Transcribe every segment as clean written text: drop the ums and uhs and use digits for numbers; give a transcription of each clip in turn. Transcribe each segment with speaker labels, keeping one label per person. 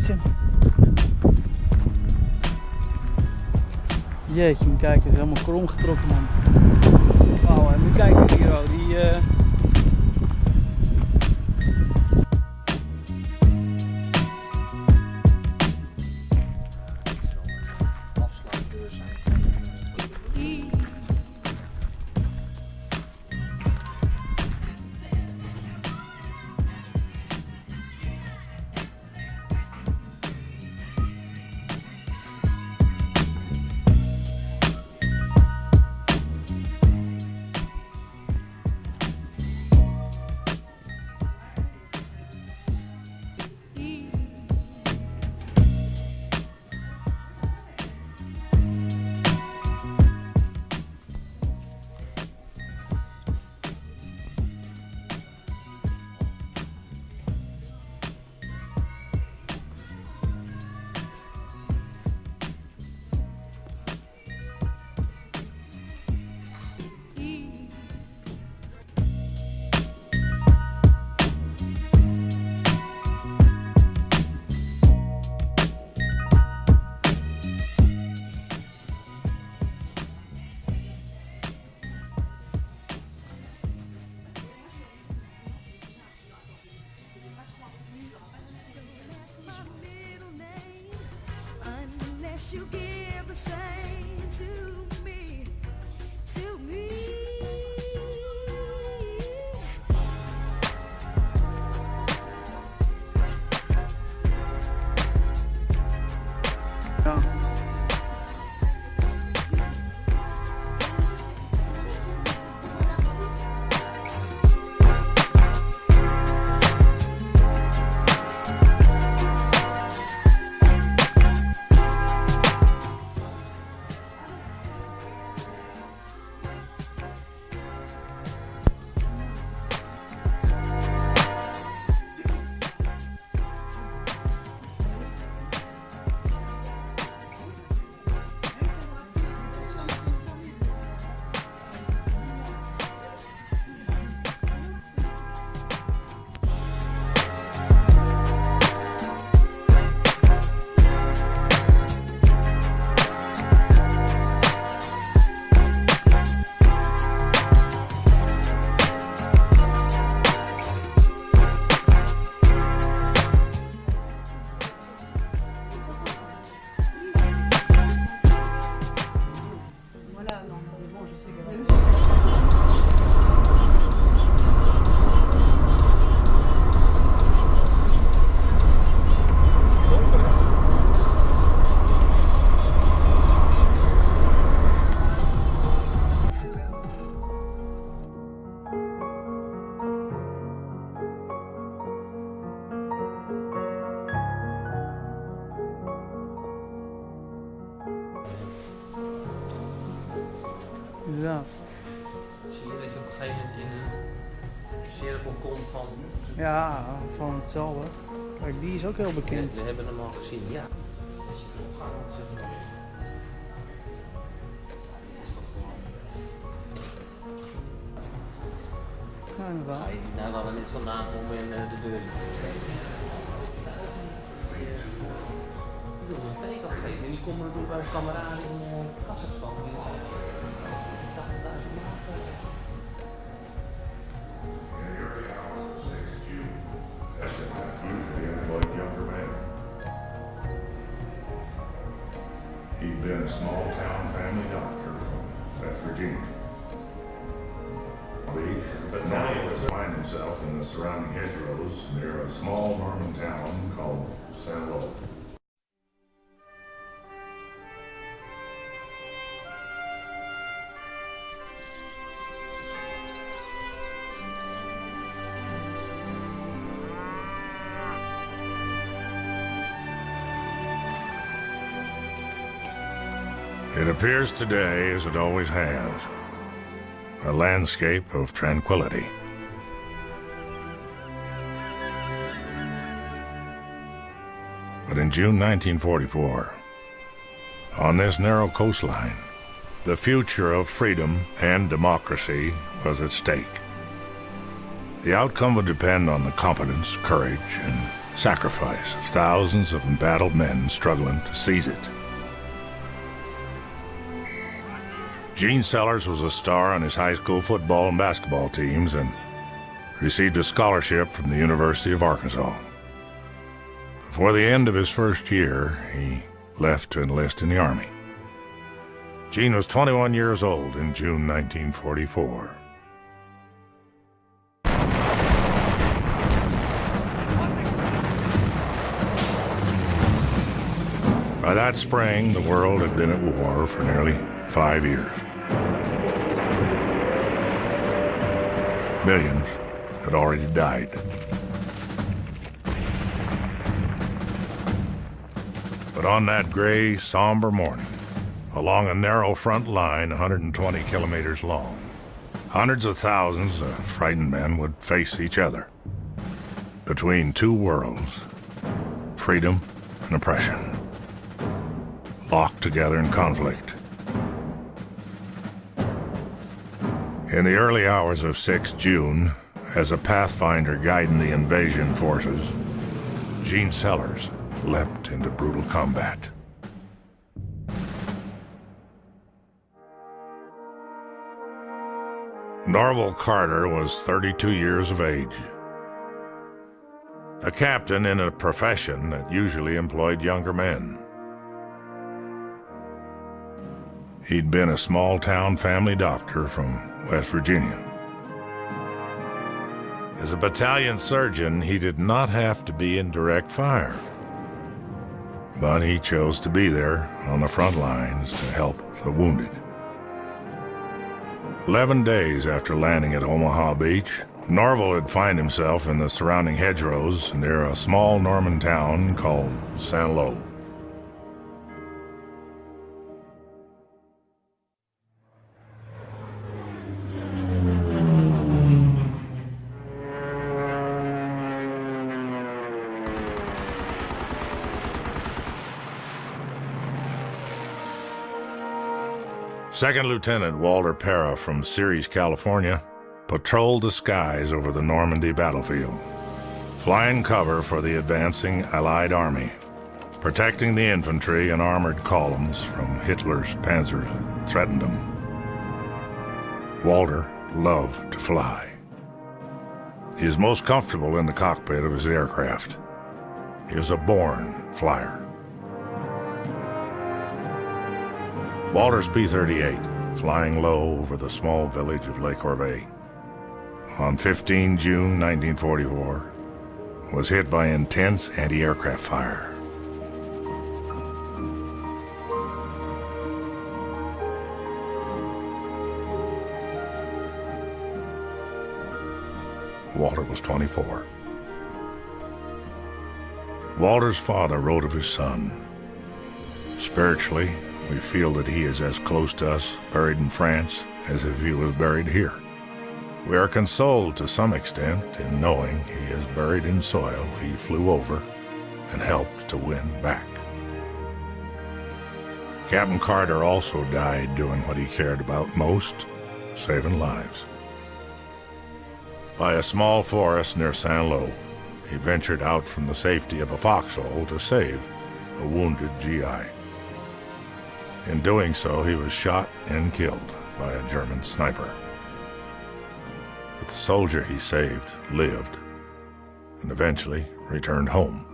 Speaker 1: zitten. Jeetje, moet kijken, het is helemaal krom getrokken, man. Wauw, en moet je kijken hier, oh, die...
Speaker 2: You give the same to me, to me.
Speaker 1: Ja. Inderdaad.
Speaker 3: Zie je dat je op een gegeven moment in een cirkel komt van...
Speaker 1: Ja, van hetzelfde. Kijk, die is ook heel bekend.
Speaker 3: We hebben hem al gezien, ja. Als je erop gaat, zeg maar. Is toch gewoon...
Speaker 1: Ja, inderdaad.
Speaker 3: Ga je daar wel niet vandaan om in de deur te steken? Ik wil een teken afgeven en die komen natuurlijk bij een kameraad in Kazachstan. Die 80.000 maanden.
Speaker 4: He'd been a small-town family doctor from West Virginia. Beach, but now he would find himself in the surrounding hedgerows near a small Norman town called St. Louis. It appears today as it always has, a landscape of tranquility. But in June 1944, on this narrow coastline, the future of freedom and democracy was at stake. The outcome would depend on the competence, courage, and sacrifice of thousands of embattled men struggling to seize it. Gene Sellers was a star on his high school football and basketball teams and received a scholarship from the University of Arkansas. Before the end of his first year, he left to enlist in the Army. Gene was 21 years old in June 1944. By that spring, the world had been at war for nearly 5 years. Millions had already died. But on that gray, somber morning, along a narrow front line 120 kilometers long, hundreds of thousands of frightened men would face each other between two worlds, freedom and oppression, locked together in conflict. In the early hours of 6 June, as a pathfinder guiding the invasion forces, Gene Sellers leapt into brutal combat. Norval Carter was 32 years of age, a captain in a profession that usually employed younger men. He'd been a small-town family doctor from West Virginia. As a battalion surgeon, he did not have to be in direct fire, but he chose to be there on the front lines to help the wounded. 11 days after landing at Omaha Beach, Norval would find himself in the surrounding hedgerows near a small Norman town called St. Lo. Second Lieutenant Walter Parra from Ceres, California, patrolled the skies over the Normandy battlefield, flying cover for the advancing Allied army, protecting the infantry and armored columns from Hitler's panzers that threatened them. Walter loved to fly. He was most comfortable in the cockpit of his aircraft. He was a born flyer. Walter's P-38, flying low over the small village of Le Corvée, on 15 June 1944, was hit by intense anti-aircraft fire. Walter was 24. Walter's father wrote of his son, "Spiritually, we feel that he is as close to us, buried in France, as if he was buried here. We are consoled to some extent in knowing he is buried in soil he flew over and helped to win back." Captain Carter also died doing what he cared about most, saving lives. By a small forest near St. Lo, he ventured out from the safety of a foxhole to save a wounded GI. In doing so, he was shot and killed by a German sniper. But the soldier he saved lived and eventually returned home.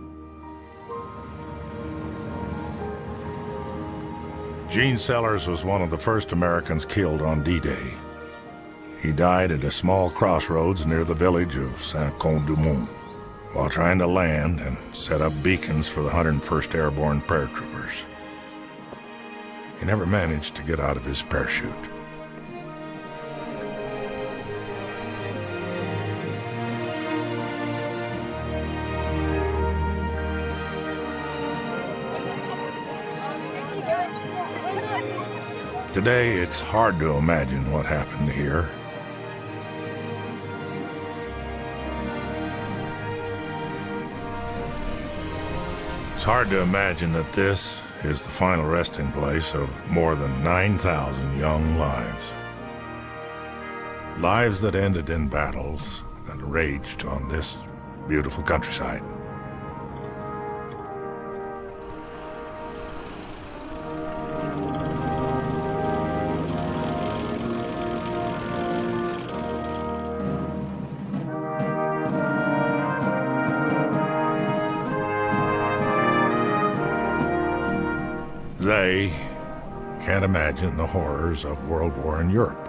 Speaker 4: Gene Sellers was one of the first Americans killed on D-Day. He died at a small crossroads near the village of Saint-Côme-du-Mont while trying to land and set up beacons for the 101st Airborne paratroopers. He never managed to get out of his parachute. Today, it's hard to imagine what happened here. It's hard to imagine that this is the final resting place of more than 9,000 young lives. Lives that ended in battles that raged on this beautiful countryside. They can't imagine the horrors of World War in Europe.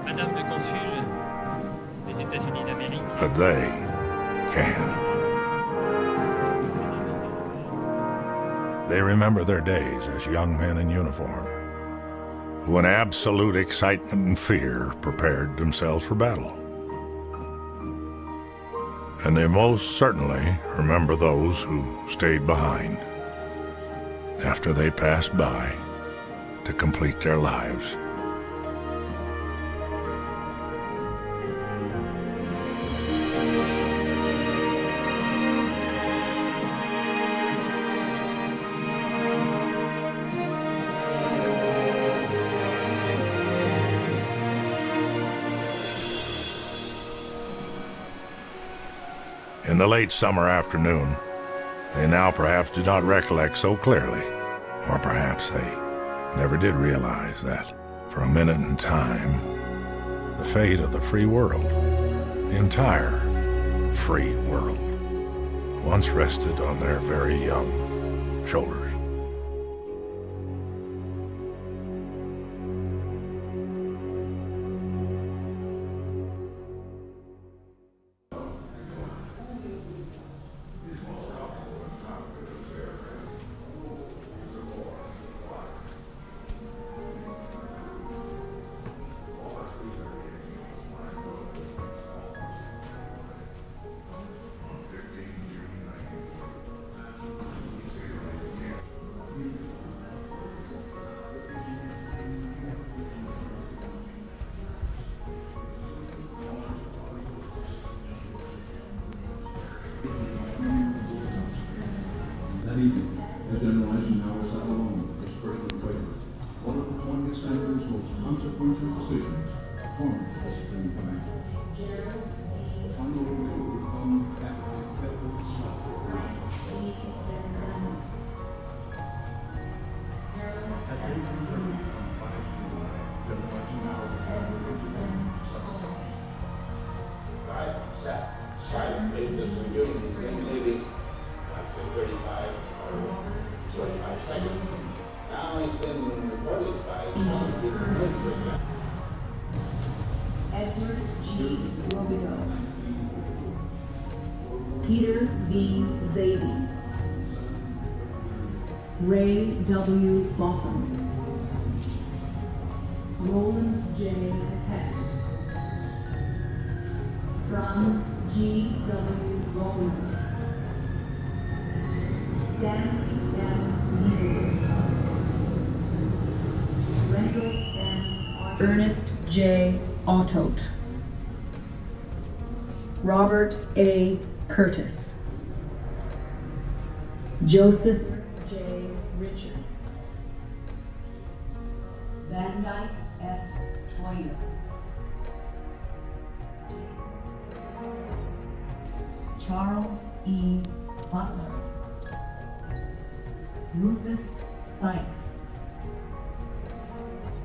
Speaker 5: Madame le consul des États-Unis d'Amérique.
Speaker 4: But they can. They remember their days as young men in uniform, who in absolute excitement and fear prepared themselves for battle. And they most certainly remember those who stayed behind after they passed by to complete their lives. In the late summer afternoon, they now perhaps do not recollect so clearly, or perhaps they never did realize that for a minute in time, the fate of the free world, the entire free world, once rested on their very young shoulders.
Speaker 6: That evening, as General Eisenhower sat alone with his personal traitor, one of the 20th century's most consequential decisions formed the Supreme Commander. The final rule would come after the incredible slaughter. At 8:30 on 5 July, General Eisenhower was on the way to London.
Speaker 7: Right, set. Silently, just reviewing the same levy, I'd say 35 or 45 seconds. Now it's been reported by some people.
Speaker 8: Edward G. Robideau, Peter B. Zadie, Ray W. Bottom, Roland J. Peck, Franz G. W. Roland, Stanley M. Needles, Randall M. Ernest J. Autot, Robert A. Curtis, Joseph J. Richard, Van Dyke S. Toyer, Charles E. Butler, Rufus Sykes,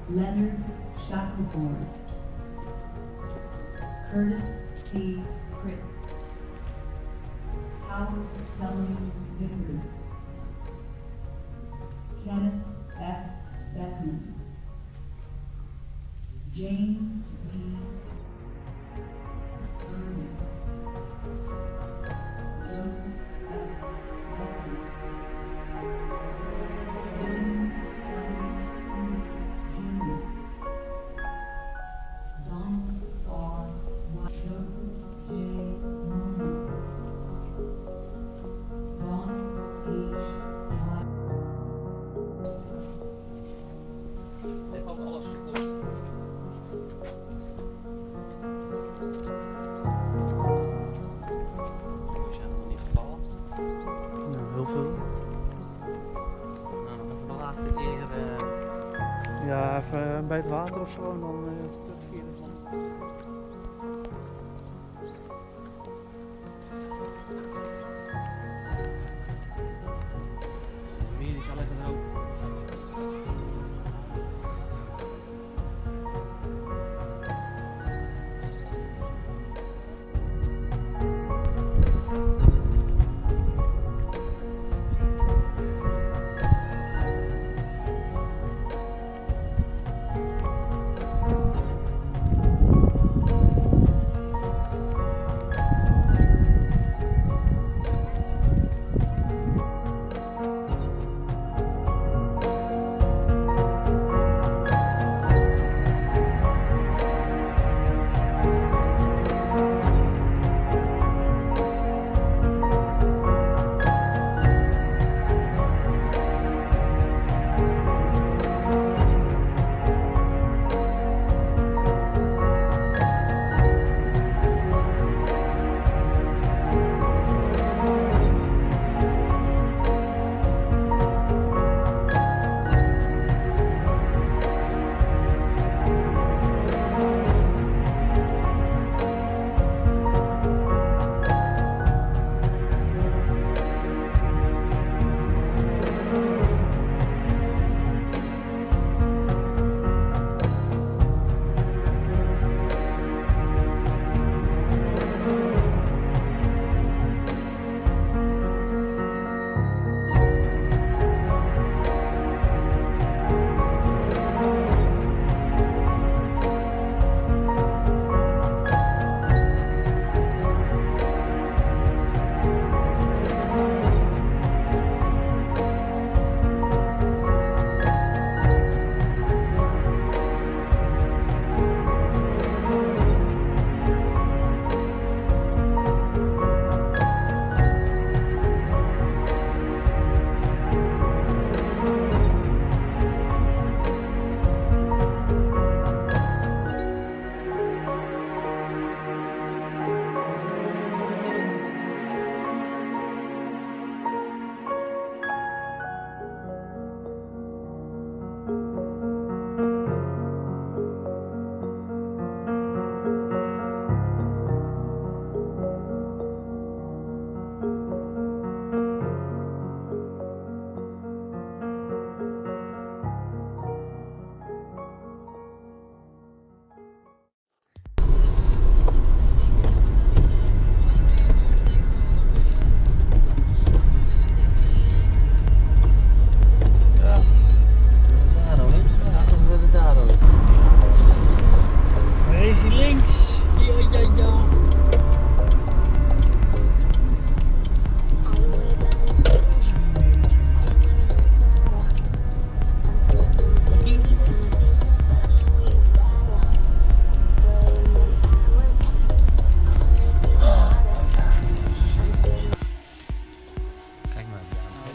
Speaker 8: Leonard Shackleford, Curtis C. Crick, Howard W. Vickers, Kenneth F. Beckman, Jane D. Irving, Joseph F. Beckman, William W. Jr., Donald R. White, Joseph J. Norman, Ron H. White.
Speaker 3: Ik heb ook alles gekost. Hoe zijn er nog niet gevallen?
Speaker 1: Nou, heel veel.
Speaker 3: Nou, nog even de laatste keer.
Speaker 1: Ja, even bij het water of zo en dan terug via de land.
Speaker 3: Meer is al even open.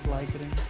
Speaker 1: vergelijking.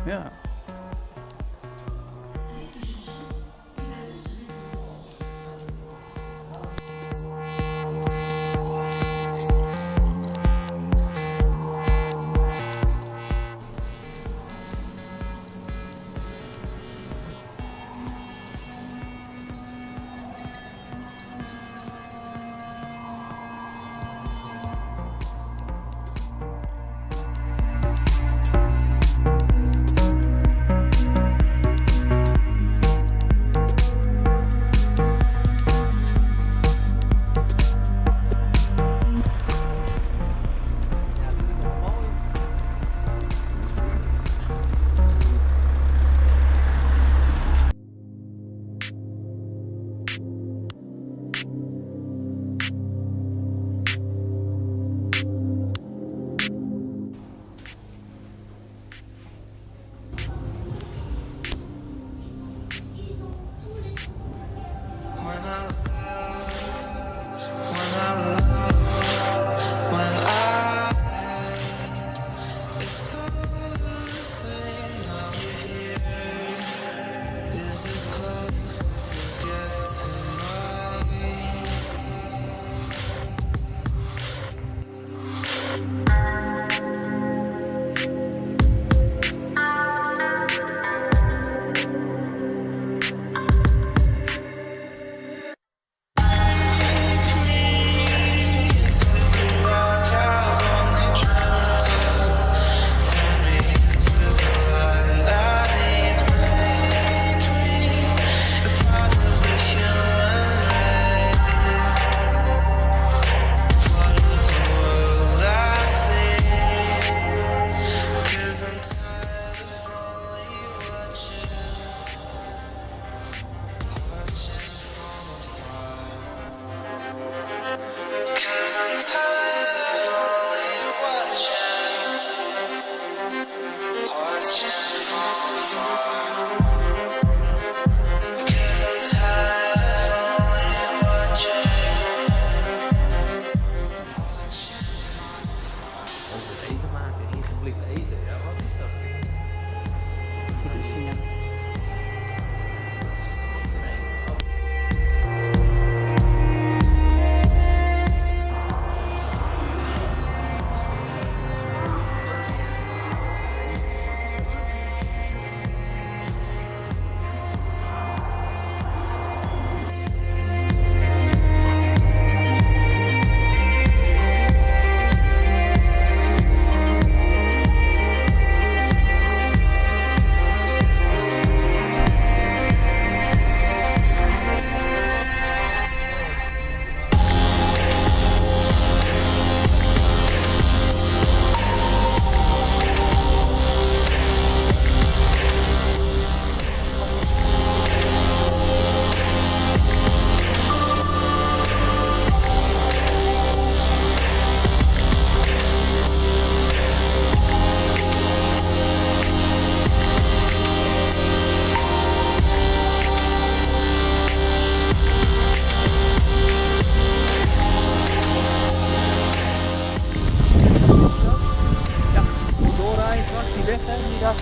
Speaker 1: Ja.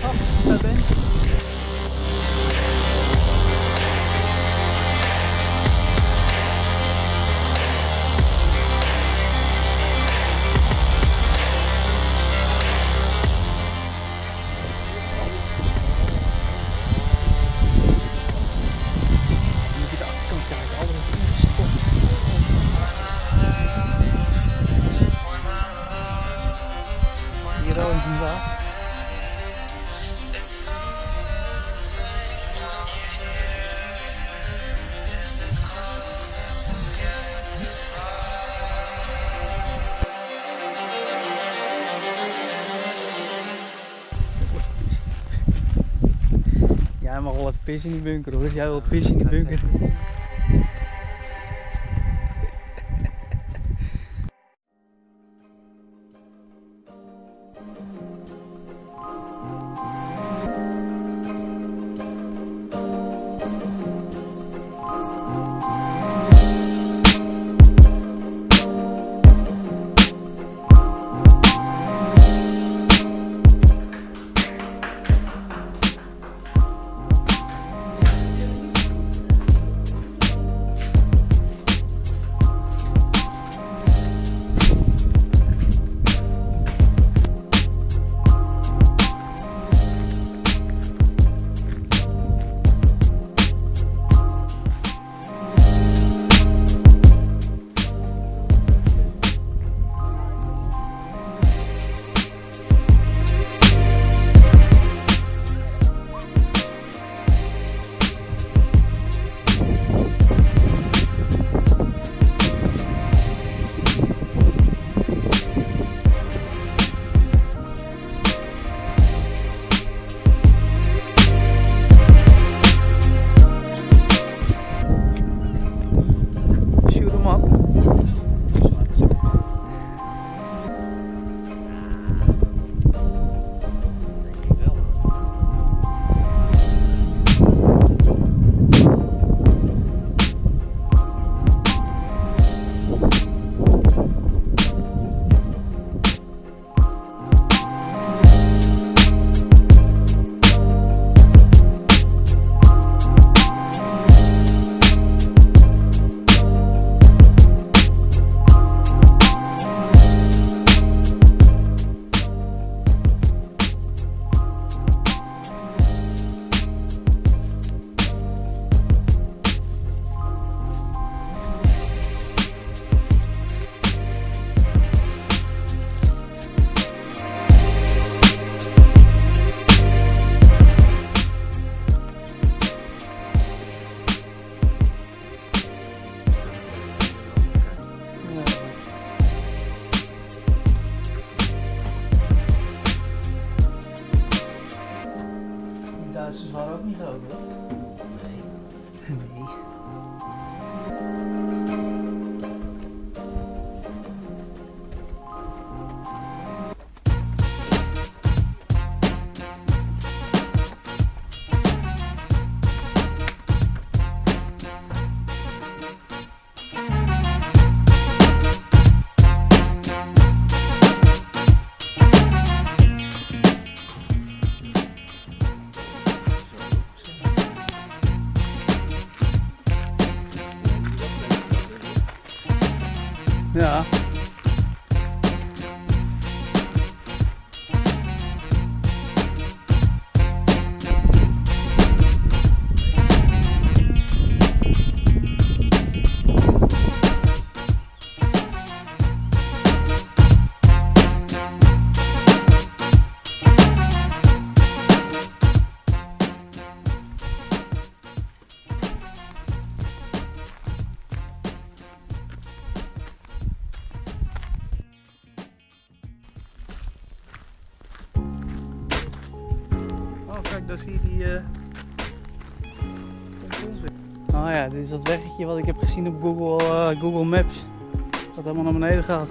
Speaker 1: Daar ben je. Moet je de achterkant kijken, alles is ingestopt. Hier al in zijn water. Jij mag wel even pissen in die bunker hoor, dus jij wil pissen in die bunker. Duitsers waren ook niet groot hoor. Nee. Nee. Ja. Kijk, daar zie je die pompons weer. Oh ja, dit is dat weggetje wat ik heb gezien op Google Maps. Dat helemaal naar beneden gaat.